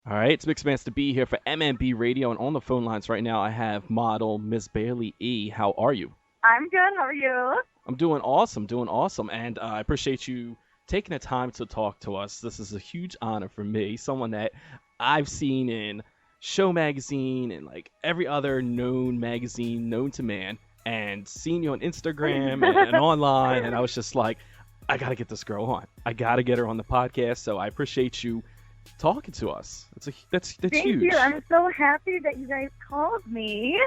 All right, it's Mixed Mans to be here for MMB Radio, and on the phone lines right now, I have model Miss Bailey E. How are you? I'm good. How are you? I'm doing awesome, and I appreciate you taking the time to talk to us. This is a huge honor for me, someone that I've seen in Show Magazine and like every other known magazine known to man, and seen you on Instagram and online, and I was just like, I gotta get this girl on. I gotta get her on the podcast. So I appreciate you talking to us. That's Thank huge. you. I'm so happy that you guys called me.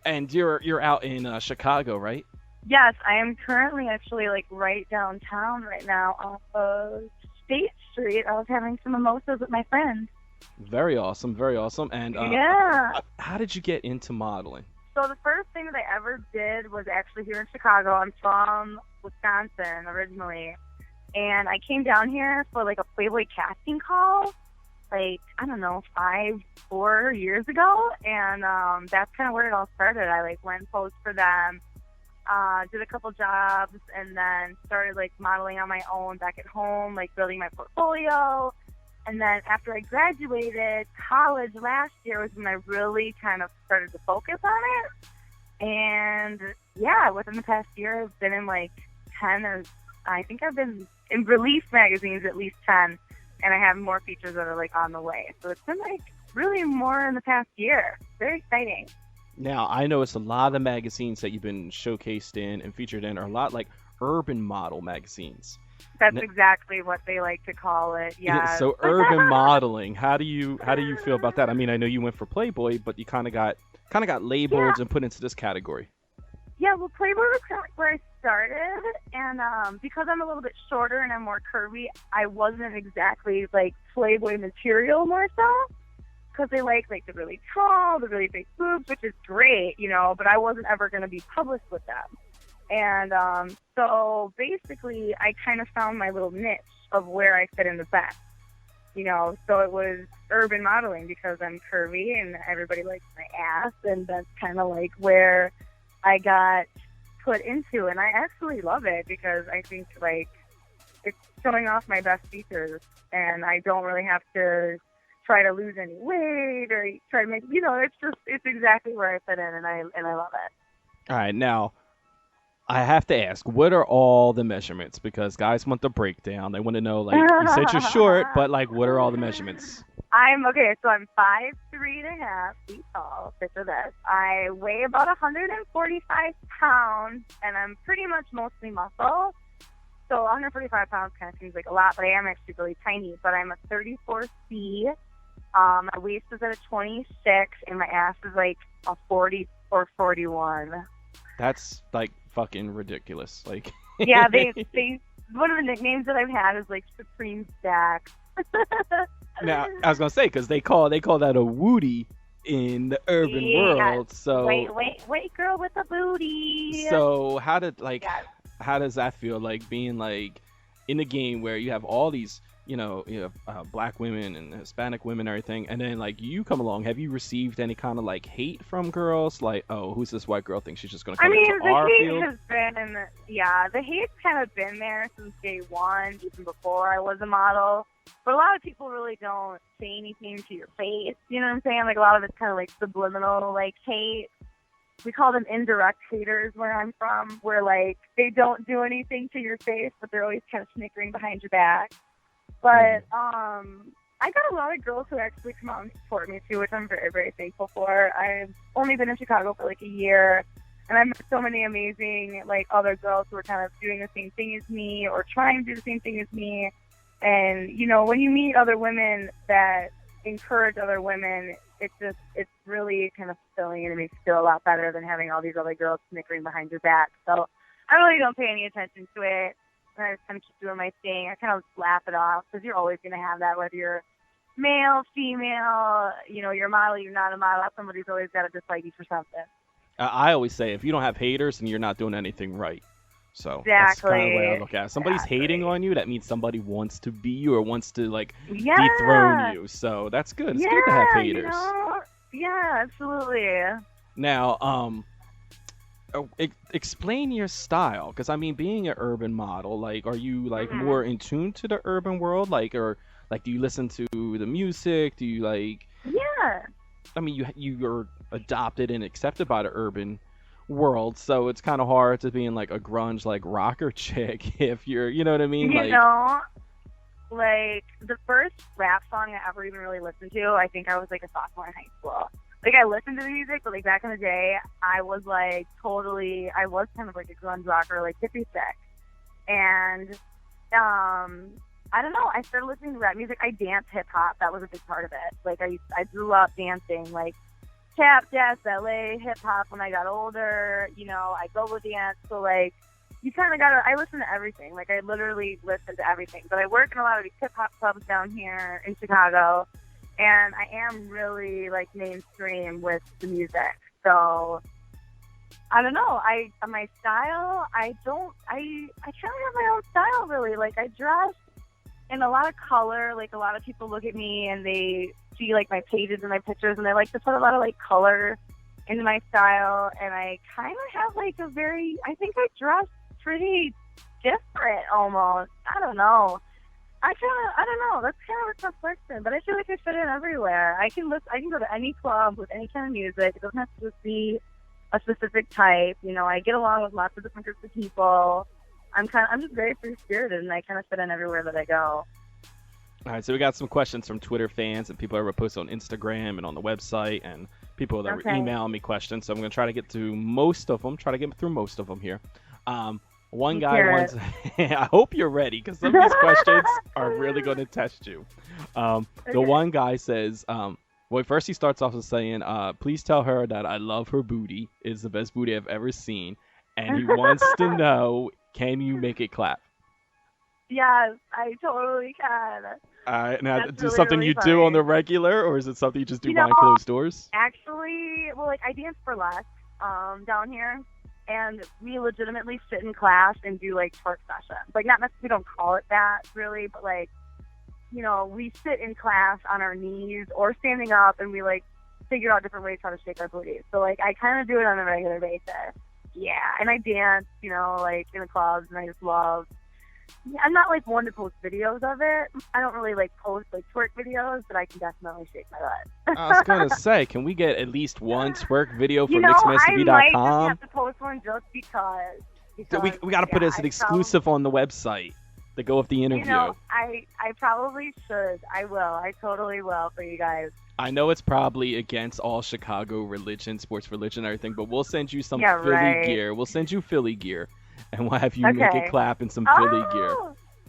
And you're out in Chicago, right? Yes, I am currently actually like right downtown right now off of State Street. I was having some mimosas with my friends. Very awesome, very awesome. And Yeah. how did you get into modeling? So the first thing that I ever did was actually here in Chicago. I'm from Wisconsin originally. And I came down here for like a Playboy casting call, like, I don't know, 4 years ago. And that's kind of where it all started. I like went and posed for them, did a couple jobs, and then started like modeling on my own back at home, like building my portfolio. And then after I graduated college last year was when I really kind of started to focus on it. And yeah, within the past year, I've been in like 10 or I think I've been in release magazines at least 10, and I have more features that are like on the way. So it's been like really more in the past year. Very exciting. Now, I know it's a lot of the magazines that you've been showcased in and featured in are a lot like urban model magazines. That's N- exactly what they like to call it. Yeah. So urban modeling, how do you feel about that? I mean, I know you went for Playboy, but you kind of got labeled and put into this category. Yeah, well, Playboy was kind of where I started, and because I'm a little bit shorter and I'm more curvy, I wasn't exactly like Playboy material more so, because they like the really tall, the really big boobs, which is great, but I wasn't ever going to be published with them. And so basically, I kind of found my little niche of where I fit in the best, so it was urban modeling because I'm curvy and everybody likes my ass, and that's kind of like where I got put into, and I actually love it because I think like it's showing off my best features, and I don't really have to try to lose any weight or try to make it's exactly where I fit in, and I love it. All right, now I have to ask, what are all the measurements? Because guys want the breakdown. They want to know, like, you said you're short, but like, what are all the measurements? I'm 5'3.5" tall. Picture this. I weigh about 145 pounds, and I'm pretty much mostly muscle. So 145 pounds kind of seems like a lot, but I am actually really tiny. But I'm a 34C. My waist is at a 26, and my ass is like a 40 or 41. That's like fucking ridiculous. Like, Yeah, they one of the nicknames that I've had is like Supreme Stack. now I was gonna say because they call that a woody in the urban Yeah. world. So Wait, girl with a booty. so Yeah. how does that feel like being like in a game where you have all these you have black women and Hispanic women and everything, and then like you come along? Have you received any kind of like hate from girls, like, oh, who's this white girl think she's just gonna I come mean, into the our hate field? has been, the hate's kind of been there since day one, even before I was a model. But a lot of people really don't say anything to your face. You know what I'm saying? Like a lot of it's kind of like subliminal, like hate. We call them indirect haters where I'm from, where like they don't do anything to your face, but they're always kind of snickering behind your back. But I got a lot of girls who actually come out and support me too, which I'm very, very thankful for. I've only been in Chicago for like a year, and I've met so many amazing like other girls who are kind of doing the same thing as me or trying to do the same thing as me. And when you meet other women that encourage other women, it's really kind of fulfilling, and it makes you feel a lot better than having all these other girls snickering behind your back. So I really don't pay any attention to it. And I just kind of keep doing my thing. I kind of laugh it off because you're always going to have that, whether you're male, female, you're a model, you're not a model. Somebody's always got to dislike you for something. I always say if you don't have haters, then you're not doing anything right. So that's Exactly. kind of the way I look at it. If somebody's hating Exactly. on you, that means somebody wants to be you or wants to like Yeah. dethrone you. So that's good. It's good to have haters. Yeah, absolutely. Now, explain your style, because I mean, being an urban model, like, are you like more in tune to the urban world, like, or Like, do you listen to the music? Do you like? Yeah. I mean, you're adopted and accepted by the urban world, so it's kind of hard to be in like a grunge like rocker chick if you're, you know what I mean? You Like, know, like the first rap song I ever even really listened to, I think I was like a sophomore in high school. Like I listened to the music, but like back in the day, I was like I was kind of like a grunge rocker, like hippie chick. And I don't know, I started listening to rap music. I danced hip hop. That was a big part of it. Like I grew up dancing like tap dance, ballet, hip hop when I got older. You know, I go-go dance. So like you kind of I listen to everything. Like I literally listen to everything. But I work in a lot of these hip hop clubs down here in Chicago, and I am really like mainstream with the music. So I don't know. My style, I kind of have my own style really. Like I dress in a lot of color. Like a lot of people look at me and they see like my pages and my pictures, and they like to put a lot of like color into my style. And I kind of have like I think I dress pretty different almost. I don't know. I don't know. That's kind of a tough question, but I feel like I fit in everywhere. I can go to any club with any kind of music. It doesn't have to just be a specific type. You know, I get along with lots of different groups of people. I'm just very free spirited, and I kind of fit in everywhere that I go. All right, so we got some questions from Twitter fans and people that were posted on Instagram and on the website, and people that were emailing me questions. So I'm going to try to get through most of them. Here. One guy wants. I hope you're ready, because some of these questions are really going to test you. The one guy says, well, first he starts off with saying, please tell her that I love her booty. It's the best booty I've ever seen. And he wants to know, can you make it clap? Yes, I totally can. Now, That's is it something really you funny. do on the regular, or is it something you just do behind closed doors? Actually, well, like I dance burlesque down here, and we legitimately sit in class and do like twerk sessions. Like not necessarily, we don't call it that really, but like, you know, we sit in class on our knees or standing up, and we like figure out different ways how to shake our booties. So like I kind of do it on a regular basis. Yeah, and I dance, you know, like in the clubs, and I just love. I'm not like one to post videos of it. I don't really like post like twerk videos, but I can definitely shake my butt. I was gonna say, can we get at least one twerk video from I mixedmastv.com? might just have to post one just because we got to put it as an exclusive on the website to go with the interview. You know, I probably should. I will. I totally will for you guys. I know it's probably against all Chicago religion, sports religion, and everything, but we'll send you some Philly gear. We'll send you Philly gear, and we'll have you make it clap in some Philly gear.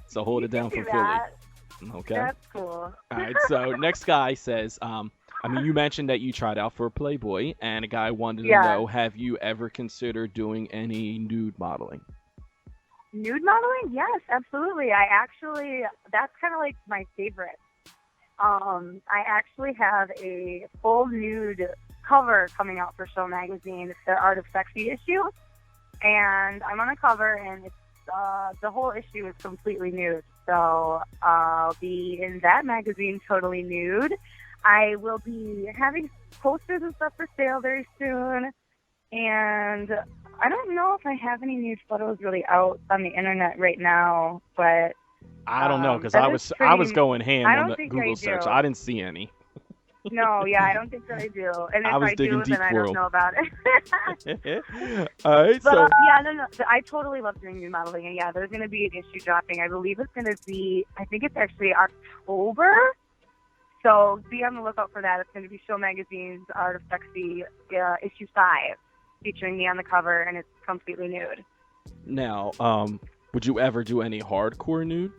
So hold it down for Philly. Okay. That's cool. All right. So next guy says, I mean, you mentioned that you tried out for Playboy, and a guy wanted to know, have you ever considered doing any nude modeling? Nude modeling? Yes, absolutely. That's kind of like my favorite. I actually have a full nude cover coming out for Show Magazine. It's the Art of Sexy issue, and I'm on a cover, and it's the whole issue is completely nude. So I'll be in that magazine totally nude. I will be having posters and stuff for sale very soon, and I don't know if I have any nude photos really out on the internet right now, but I don't know, because I was going ham on the Google search. I didn't see any. No, yeah, I don't think that I do. And if I do, then I don't know about it. All right, but, no. I totally love doing nude modeling. And yeah, there's going to be an issue dropping. I believe it's going to be, I think it's actually October. So be on the lookout for that. It's going to be Show Magazine's Art of Sexy issue 5, featuring me on the cover, and it's completely nude. Now, would you ever do any hardcore nude?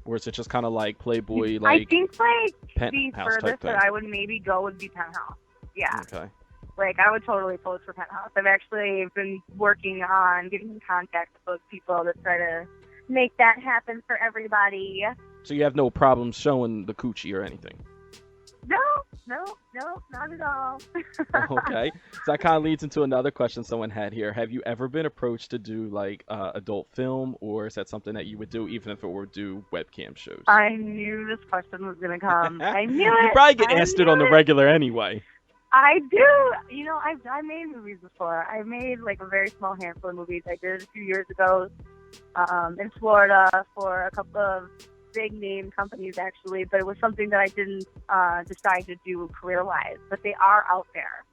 Or is it just kind of like Playboy, like I think like the Penthouse furthest that I would maybe go would be Penthouse. Yeah. Okay. Like I would totally pose for Penthouse. I've actually been working on getting in contact with those people that try to make that happen for everybody. So you have no problem showing the coochie or anything? No, not at all. Okay. So that kind of leads into another question someone had here. Have you ever been approached to do like adult film, or is that something that you would do even if it were do webcam shows? I knew this question was going to come. I knew it. You probably get asked it on the regular anyway. I do. You know, I made movies before. I made like a very small handful of movies. I did it a few years ago in Florida for a couple of big name companies actually, but it was something that I didn't decide to do career-wise. But they are out there.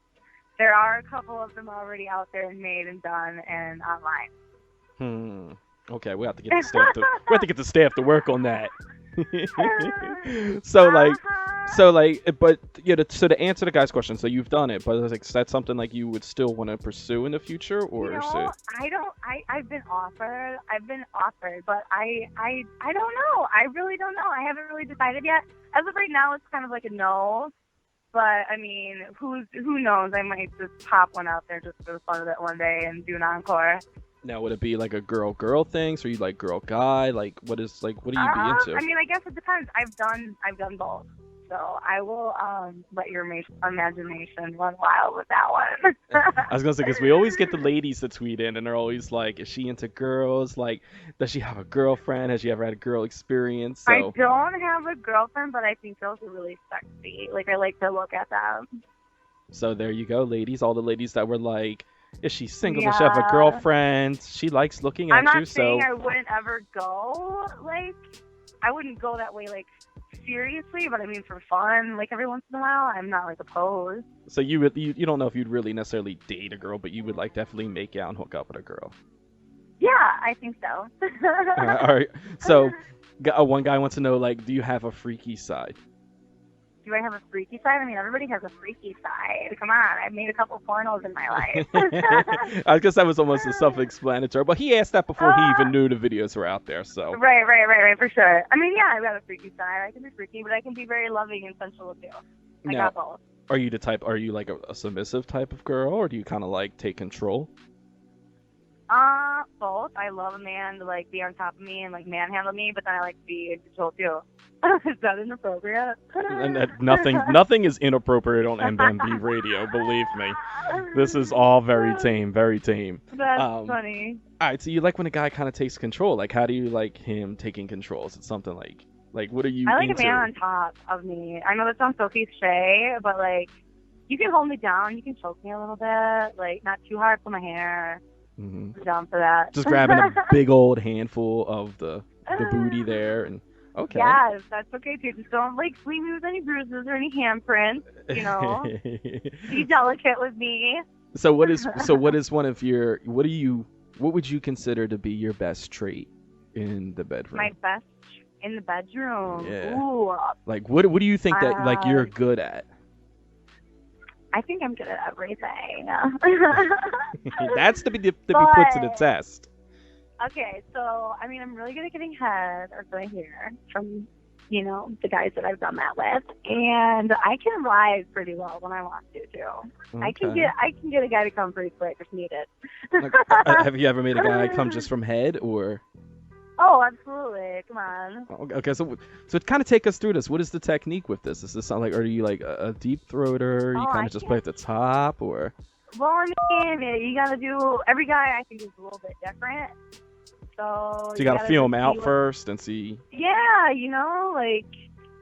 There are a couple of them already out there and made and done and online. Okay, we have to get the staff to work on that. So but so to answer the guy's question, so you've done it, but like, is that something like you would still want to pursue in the future, or I've been offered, but I don't know. I really don't know. I haven't really decided yet. As of right now, it's kind of like a no. But I mean, who knows? I might just pop one out there just for the fun of it one day and do an encore. Now, would it be like a girl thing? So you like girl guy? Like what do you be into? I mean, I guess it depends. I've done both. So I will let your imagination run wild with that one. I was gonna say, because we always get the ladies to tweet in, and they're always like, "Is she into girls? Like, does she have a girlfriend? Has she ever had a girl experience?" So, I don't have a girlfriend, but I think girls are really sexy. Like, I like to look at them. So there you go, ladies. All the ladies that were like, "Is she single? Does she have a girlfriend?" She likes looking at you. I'm not saying I wouldn't ever go. Like, I wouldn't go that way. Like, seriously, but I mean for fun, like every once in a while. I'm not like opposed. So you don't know if you'd really necessarily date a girl, but you would like definitely make out and hook up with a girl. Yeah, I think so. All right. So one guy wants to know, like, do you have a freaky side? Do I have a freaky side? I mean, everybody has a freaky side. Come on, I've made a couple pornos in my life. I guess that was almost a self-explanatory, but he asked that before he even knew the videos were out there. So right, for sure. I mean, yeah, I've got a freaky side. I can be freaky, but I can be very loving and sensual too. I got both. Are you like a submissive type of girl, or do you kind of like take control? Both. I love a man to like be on top of me and like manhandle me, but then I like to be in control too. Is that inappropriate? And nothing is inappropriate on MMB Radio. Believe me, this is all very tame, very tame. That's funny. All right, so you like when a guy kind of takes control. Like, how do you like him taking control? Is it something like what are you? I like into? A man on top of me. I know that sounds so cliche, but like, you can hold me down, you can choke me a little bit, like not too hard for my hair. I'm down for that. Just grabbing a big old handful of the booty there, and okay. Yes, that's okay too. Just don't like leave me with any bruises or any handprints. You know, be delicate with me. So what is one of your what would you consider to be your best trait in the bedroom? My best in the bedroom. Yeah. Ooh. Like what do you think that like you're good at? I think I'm good at everything. That's to be put to the test. Okay, so I mean, I'm really good at getting head, or so I hear from the guys that I've done that with, and I can ride pretty well when I want to too. Okay. I can get a guy to come pretty quick if needed. Have you ever made a guy come just from head, or? Oh, absolutely. Come on. Okay, so kind of take us through this. What is the technique with this? Is this like, are you like a deep throater? You kind of just play at the top, or? Well, I mean, you gotta do. Every guy I think is a little bit different. So you gotta feel them out first and see. Yeah, like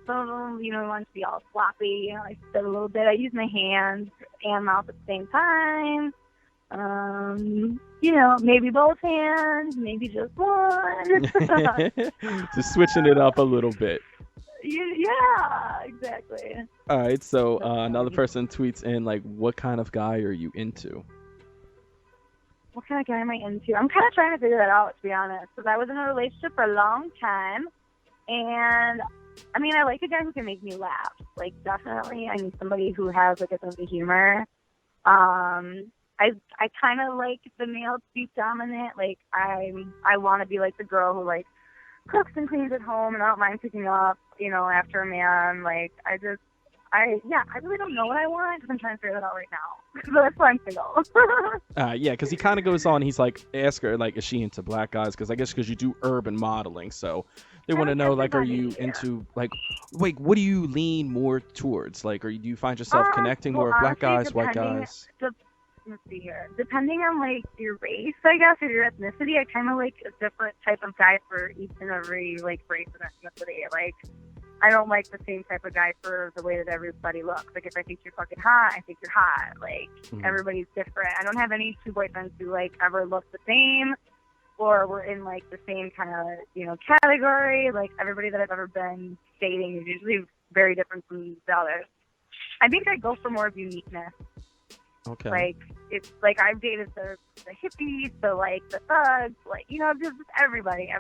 some of them, want to be all sloppy. I sit a little bit. I use my hands and mouth at the same time. Maybe both hands, maybe just one. Just switching it up a little bit. Yeah, exactly. All right, so another person tweets in, like, what kind of guy are you into? What kind of guy am I into? I'm kind of trying to figure that out, to be honest, because I was in a relationship for a long time, and I mean, I like a guy who can make me laugh. Like, definitely, I need somebody who has like a sense of humor. I kind of like the male to be dominant. Like, I want to be like the girl who like cooks and cleans at home, and I don't mind picking up, after a man. Like, I really don't know what I want because I'm trying to figure that out right now. So that's why I'm single. Yeah, because he kind of goes on. He's like, ask her, like, is she into black guys? Because I guess because you do urban modeling, so they want to know, like, are you into, like, wait, what do you lean more towards? Like, do you find yourself connecting more with black guys, white guys? Let's see here. Depending on like your race, I guess, or your ethnicity, I kind of like a different type of guy for each and every like race and ethnicity. Like, I don't like the same type of guy for the way that everybody looks. Like, if I think you're fucking hot, I think you're hot. Like, everybody's different. I don't have any two boyfriends who like ever look the same. or we're in like the same kind of category. Like everybody that I've ever been dating is usually very different from the others. I think I go for more of uniqueness. Okay. Like it's like I've dated the hippies, the thugs, just everybody.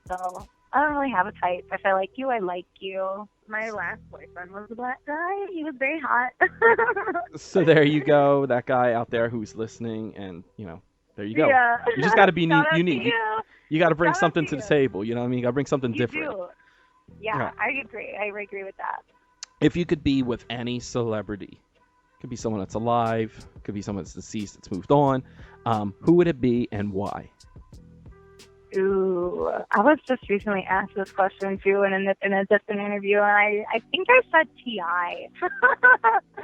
So I don't really have a type. If I like you, I like you. My last boyfriend was a black guy. He was very hot. So there you go, that guy out there who's listening, and there you go. Yeah. You just got to be Shout out unique. to you. You got to bring Shout out something to to the you. table. You know what I mean? You got to bring something You different. do. Yeah, Yeah. I agree. I agree with that. If you could be with any celebrity, could be someone that's alive, could be someone that's deceased, that's moved on. Who would it be and why? Ooh, I was just recently asked this question too in a different interview, and I think I said T.I.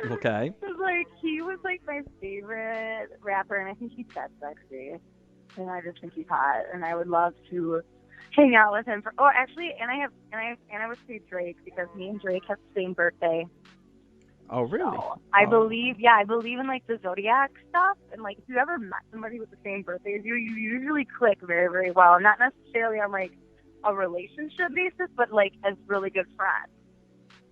Okay. He was like my favorite rapper, and I think he's that sexy, and I just think he's hot, and I would love to hang out with him. I would say Drake, because me and Drake have the same birthday. Oh, really? So I believe in like the zodiac stuff, and like if you ever met somebody with the same birthday as you, you usually click very, very well. Not necessarily on like a relationship basis, but like as really good friends.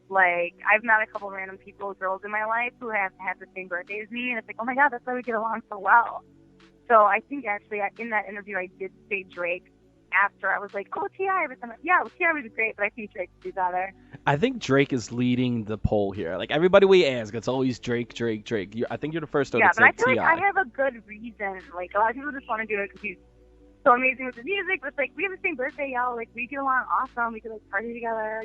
Like I've met a couple random girls in my life who have had the same birthday as me, and it's like, oh my god, that's why we get along so well. So I think actually in that interview I did say Drake. After I was like, oh, T.I. T.I. was great, but I think Drake would be better. I think Drake is leading the poll here. Like everybody we ask, it's always Drake. I think you're the first one that but I said feel T.I. like I have a good reason. Like a lot of people just want to do it because he's so amazing with the music. But it's like we have the same birthday, y'all. Like we get along awesome. We could like party together,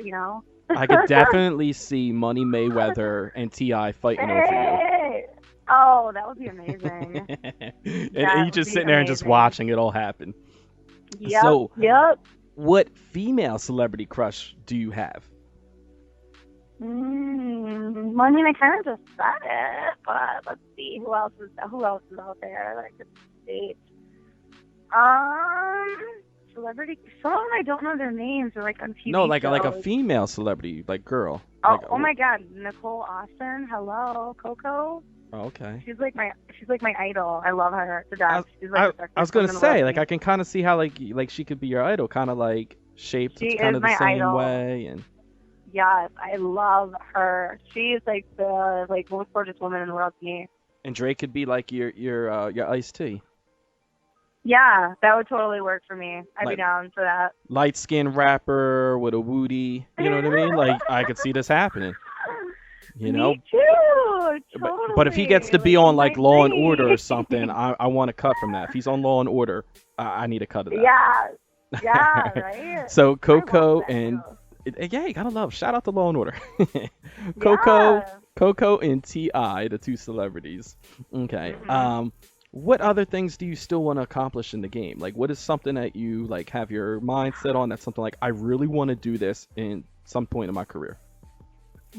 I could definitely see Money Mayweather and T.I. fighting over you. Oh, that would be amazing. and you just sitting there and just watching it all happen. Yep. So, yep. What female celebrity crush do you have? Well, I mean, I kind of just said it, but let's see who else is out there that I could date. Celebrity. Some of them I don't know their names. They're like on TV. No, like shows. a female celebrity, like girl. Oh my God, Nicole Austin. Hello, Coco. Oh, okay. She's like my idol. I love her to death. I was gonna say, like, I can kind of see how like she could be your idol, kind of like shaped kind of the same idol. way, and yes, I love her. She is like the most gorgeous woman in the world to me. And Drake could be like your iced tea. Yeah, that would totally work for me. I'd be down for that. Light skinned rapper with a woody, you know what I mean? Like I could see this happening. You know? Me too. Totally. But if he gets to be on like Law and Order or something, I want to cut from that. If he's on Law and Order, I need a cut of that. Yeah, right. So Coco and yeah, you gotta love. Shout out to Law and Order. Coco and T.I., the two celebrities. Okay. Mm-hmm. What other things do you still want to accomplish in the game? Like, what is something that you like have your mind set on? That's something like I really want to do this in some point in my career.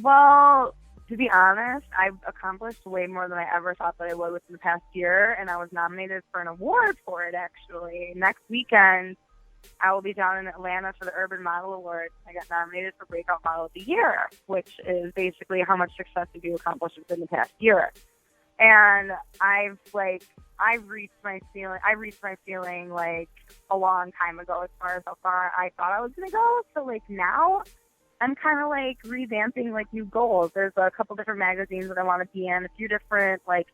Well, to be honest, I've accomplished way more than I ever thought that I would within the past year, and I was nominated for an award for it, actually. Next weekend, I will be down in Atlanta for the Urban Model Awards. I got nominated for Breakout Model of the Year, which is basically how much success have you accomplished within the past year. And I've reached my ceiling like a long time ago as far as how far I thought I was going to go. So like now I'm kind of like revamping like new goals. There's a couple different magazines that I want to be in, a few different like,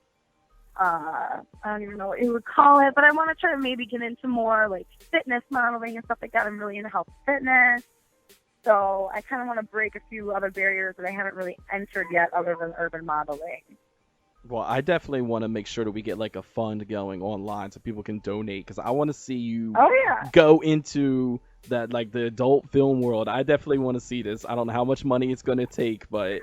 I don't even know what you would call it, but I want to try to maybe get into more like fitness modeling and stuff like that. I'm really into health fitness. So I kind of want to break a few other barriers that I haven't really entered yet other than urban modeling. Well, I definitely want to make sure that we get like a fund going online so people can donate, because I want to see you go into that, like the adult film world. I definitely want to see this. I don't know how much money it's going to take, but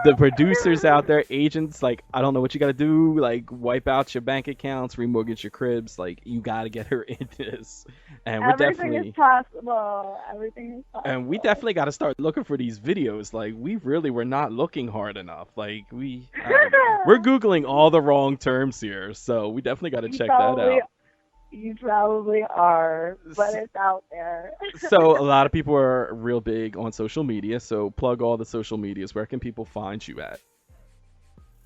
the producers out there, agents, like, I don't know what you got to do, like wipe out your bank accounts, remortgage your cribs, like you got to get her into this. And Everything is possible. Everything is possible. And we definitely got to start looking for these videos. Like, we really were not looking hard enough. Like, we're Googling all the wrong terms here, so we definitely got to check that out. You probably are, but it's out there. So a lot of people are real big on social media, so plug all the social medias. Where can people find you at?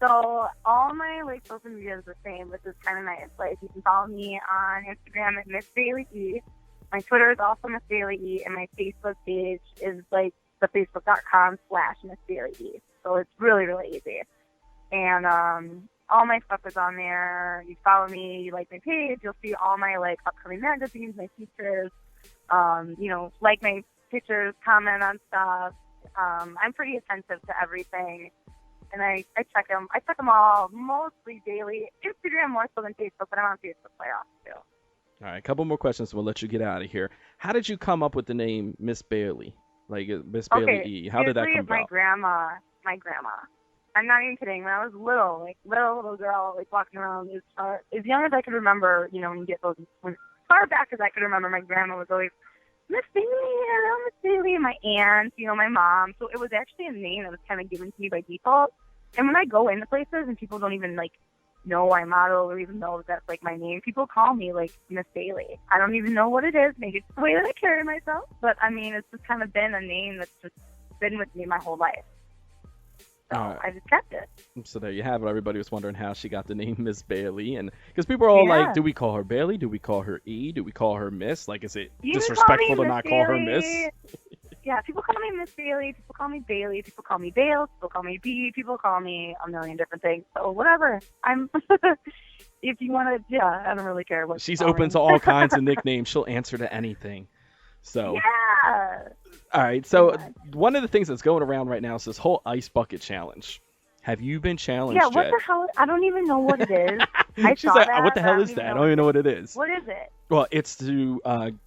So all my like social media is the same, which is kind of nice. Like you can follow me on Instagram at Miss Bailey E. My Twitter is also Miss Bailey E, and my Facebook page is like the facebook.com/Miss Bailey E. So it's really, really easy. And all my stuff is on there. You follow me, you like my page, you'll see all my like upcoming magazines, my features. Like my pictures, comment on stuff. I'm pretty attentive to everything. And I check them. I check them all mostly daily. Instagram more so than Facebook, but I'm on Facebook quite often too. All right, a couple more questions, and we'll let you get out of here. How did you come up with the name Miss Bailey? Like Miss Bailey E. How did that come about? My grandma. I'm not even kidding. When I was little girl, like walking around as young as I could remember, when you get those, as far back as I could remember, my grandma was always, Miss Bailey, hello, Miss Bailey, and my aunt, my mom. So it was actually a name that was kind of given to me by default. And when I go into places and people don't even, like, know I model or even know that's, like, my name, people call me, like, Miss Bailey. I don't even know what it is. Maybe it's the way that I carry myself. But, I mean, it's just kind of been a name that's just been with me my whole life. So I just kept it. So there you have it. Everybody was wondering how she got the name Miss Bailey, and because people are all like, "Do we call her Bailey? Do we call her E? Do we call her Miss? Like, is it disrespectful to not call her Miss?" Yeah, people call me Miss Bailey. People call me Bailey. People call me Bale. People call me B. People call me a million different things. So whatever. I'm. If you want to, I don't really care what. She's open to all kinds of nicknames. She'll answer to anything. So. Yeah. All right, so one of the things that's going around right now is this whole ice bucket challenge. Have you been challenged yet? Yeah, what the hell? I don't even know what it is. She's like, what the hell is that? I don't even know what it is. What is it? Well, it's to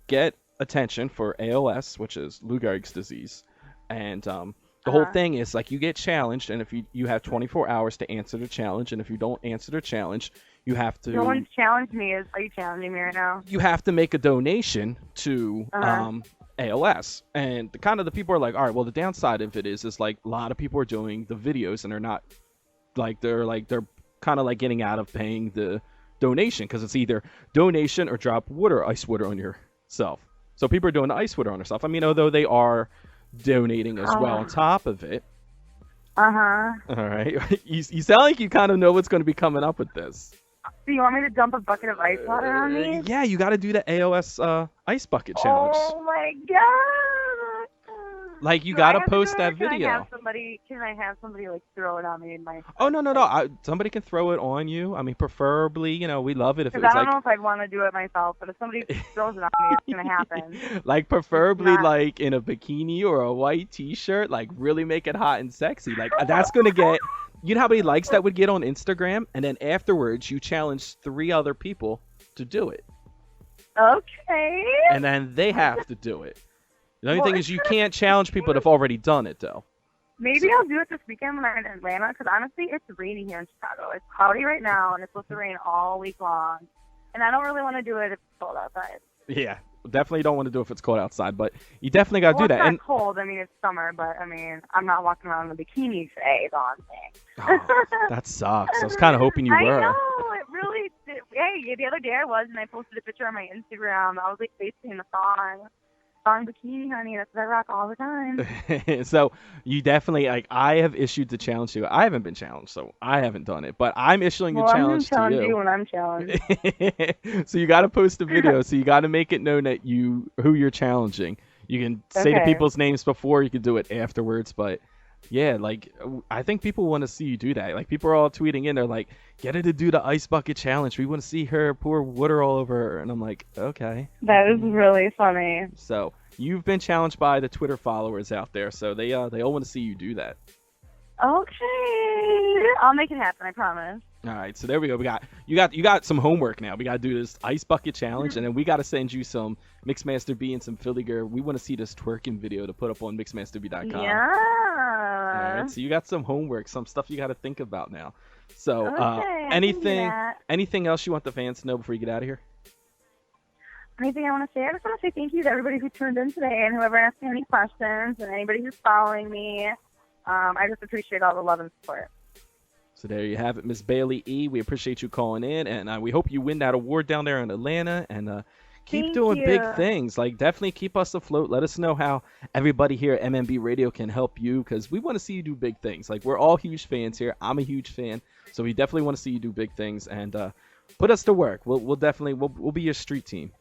get attention for ALS, which is Lou Gehrig's disease. And the whole thing is, like, you get challenged, and if you have 24 hours to answer the challenge, and if you don't answer the challenge, you have to... No one's challenged me. Are you challenging me right now? You have to make a donation to... ALS, and the people are like, all right, well, the downside of it is like a lot of people are doing the videos and they're not they're kind of like getting out of paying the donation, because it's either donation or drop ice water on yourself. So people are doing the ice water on themselves. I mean, although they are donating as well on top of it. All right. You sound like you kind of know what's going to be coming up with this. So you want me to dump a bucket of ice water on me? Yeah, you got to do the ALS ice bucket challenge. Oh my god! Like, you got to post that video. Can I have somebody like throw it on me in my? Oh no! Somebody can throw it on you. I mean, preferably, we love it if it was I don't know if I'd want to do it myself, but if somebody throws it on me, it's gonna happen. Like, preferably like in a bikini or a white T-shirt. Like, really make it hot and sexy. Like, that's gonna get. You know how many likes that would get on Instagram? And then afterwards, you challenge 3 other people to do it. Okay. And then they have to do it. The only thing is, you can't challenge people that have already done it, though. Maybe I'll do it this weekend when I'm in Atlanta, because honestly, it's raining here in Chicago. It's cloudy right now, and it's supposed to rain all week long. And I don't really want to do it if it's cold outside. Yeah, definitely don't want to do it if it's cold outside, but you definitely got to do that. It's not cold. I mean, it's summer, but I mean, I'm not walking around in a bikini today, is all I'm saying. Oh, that sucks. I was kind of hoping you were. I know, it really did. Hey, the other day I was, and I posted a picture on my Instagram. I was like facing a song bikini, honey. That's what I rock all the time. So you definitely, like, I have issued the challenge to you. I haven't been challenged, so I haven't done it, but I'm issuing the challenge to you. I'm going to challenge you when I'm challenged. So you got to post a video. So you got to make it known that who you're challenging. You can say the people's names before. You can do it afterwards, but yeah, like, I think people want to see you do that. Like, people are all tweeting in. They're like, get her to do the ice bucket challenge. We want to see her pour water all over her. And I'm like, okay. That is really funny. So you've been challenged by the Twitter followers out there. So they all want to see you do that. Okay. I'll make it happen. I promise. All right. So there we go. You got some homework now. We got to do this ice bucket challenge, and then we got to send you some Mixmaster B and some Philly Girl. We want to see this twerking video to put up on mixmasterb.com. Yeah. All right. So you got some homework, some stuff you got to think about now. So okay, anything else you want the fans to know before you get out of here? Anything I want to say? I just want to say thank you to everybody who tuned in today and whoever asked me any questions and anybody who's following me. I just appreciate all the love and support. So there you have it, Miss Bailey E. We appreciate you calling in, and we hope you win that award down there in Atlanta, and keep Thank doing big you. things. Like, definitely keep us afloat. Let us know how everybody here at MMB Radio can help you, because we want to see you do big things. Like, we're all huge fans here. I'm a huge fan, so we definitely want to see you do big things, and put us to work. We'll definitely we'll be your street team.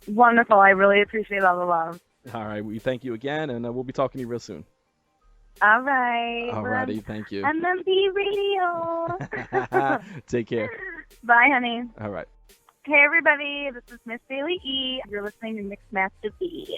Wonderful. I really appreciate all the love. All right, we thank you again, and we'll be talking to you real soon. All right. Alrighty, thank you. MMB Radio. Take care. Bye, honey. All right. Hey, everybody. This is Miss Bailey E. You're listening to Mixed Master B.